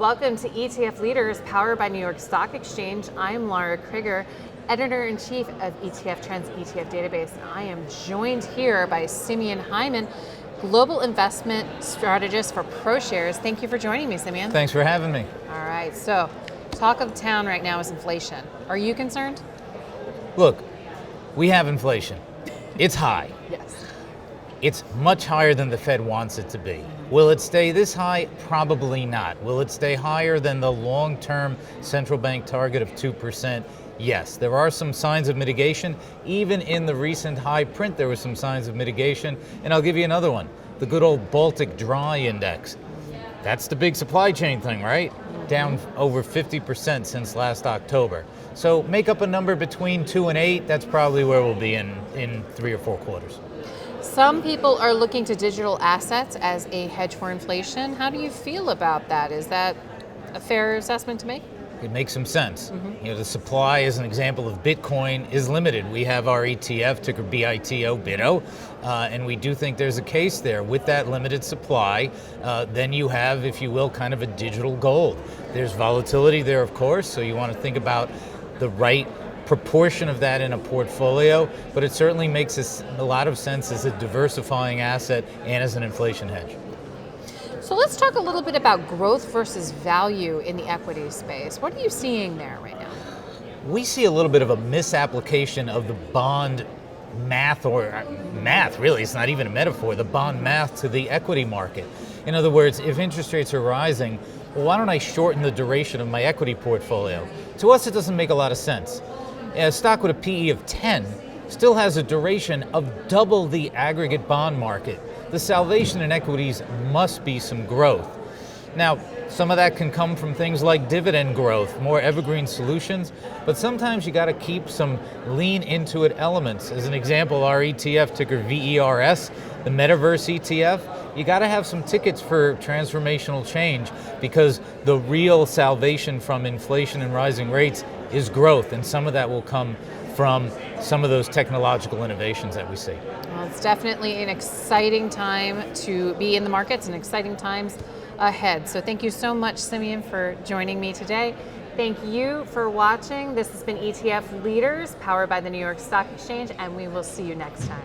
Welcome to ETF Leaders, powered by New York Stock Exchange. I'm Lara Crigger, Editor-in-Chief of ETF Trends ETF Database. I am joined here by Simeon Hyman, Global Investment Strategist for ProShares. Thank you for joining me, Simeon. Thanks for having me. All right, so talk of the town right now is inflation. Are you concerned? Look, we have inflation. It's high. Yes. It's much higher than the Fed wants it to be. Will it stay this high? Probably not. Will it stay higher than the long-term central bank target of 2%? Yes. There are some signs of mitigation. Even in the recent high print, there were some signs of mitigation. And I'll give you another one, the good old Baltic Dry Index. That's the big supply chain thing, right? Down over 50% since last October. So make up a number between 2 and 8. That's probably where we'll be in 3 or 4 quarters. Some people are looking to digital assets as a hedge for inflation. How do you feel about that? Is that a fair assessment to make? It makes some sense. You know, the supply, as an example of Bitcoin, is limited. We have our ETF, ticker BITO, BITO, and we do think there's a case there. With that limited supply, then you have, if you will, kind of a digital gold. There's volatility there, of course, so you want to think about the right proportion of that in a portfolio, but it certainly makes a lot of sense as a diversifying asset and as an inflation hedge. So let's talk a little bit about growth versus value in the equity space. What are you seeing there right now? We see a little bit of a misapplication of the bond math, or math really, it's not even a metaphor, the bond math to the equity market. In other words, if interest rates are rising, well, why don't I shorten the duration of my equity portfolio? To us, it doesn't make a lot of sense. A stock with a PE of 10 still has a duration of double the aggregate bond market. The salvation in equities must be some growth. Now, some of that can come from things like dividend growth, more evergreen solutions, but sometimes you got to keep some lean into it elements. As an example, our ETF, ticker VERS, the Metaverse ETF, you got to have some tickets for transformational change, because the real salvation from inflation and rising rates is growth, and some of that will come from some of those technological innovations that we see. Well, it's definitely an exciting time to be in the markets and exciting times ahead. So thank you so much, Simeon, for joining me today. Thank you for watching. This has been ETF Leaders, powered by the New York Stock Exchange, and we will see you next time.